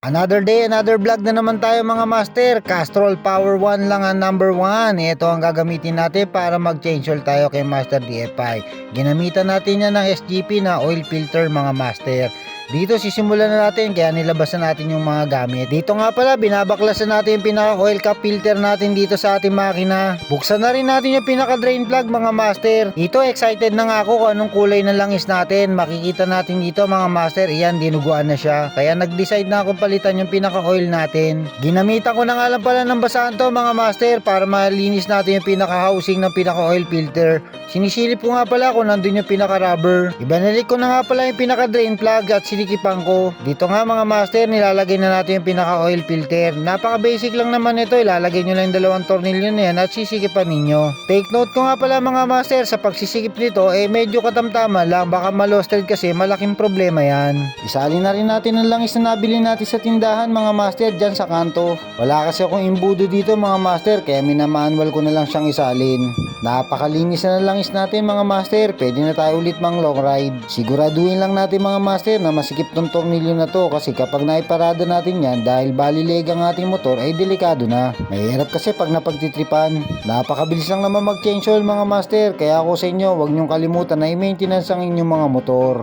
Another day, another vlog na naman tayo mga master. Castrol Power 1 lang ang number 1. Ito ang gagamitin natin para mag-change oil tayo kay Master DFI. Ginamitan natin yan ng SGP na oil filter mga master. Dito sisimulan na natin kaya nilabasan natin yung mga gamit. Dito nga pala binabaklasan natin yung pinaka oil cap filter natin dito sa ating makina. Buksan na rin natin yung pinaka drain plug mga master. Dito excited na nga ako kung anong kulay ng langis natin. Makikita natin dito mga master, iyan dinuguan na siya. Kaya nag-decide na akong palitan yung pinaka oil natin. Ginamitan ko na nga lang pala ng basahan to mga master para malinis natin yung pinaka housing ng pinaka oil filter. Sinisilip ko nga pala kung nandun yung pinaka rubber. Ibinalik ko na nga pala yung pinaka drain plug at sinikipan ko. Dito nga mga master, nilalagay na natin yung pinaka oil filter. Napaka basic lang naman ito, ilalagay nyo lang yung dalawang tornilyo na yan at sisikipan ninyo. Take note ko nga pala mga master, sa pagsisikip nito medyo katamtaman lang, baka malosted kasi malaking problema yan. Isali na rin natin ang langis na nabili natin sa tindahan mga master dyan sa kanto. Wala kasi akong imbudo dito mga master kaya minamanual ko na lang siyang isalin. Napakalinis na langis natin mga master, pwede na tayo ulit mang long ride. Siguraduhin lang natin mga master na masikip tong tornilyo na to kasi kapag naiparada natin yan dahil balileg ang ating motor ay delikado na. Mahirap kasi pag napagtitripan. Napakabilis lang naman mag change oil mga master, kaya ako sa inyo huwag nyong kalimutan na i-maintenance ang inyong mga motor.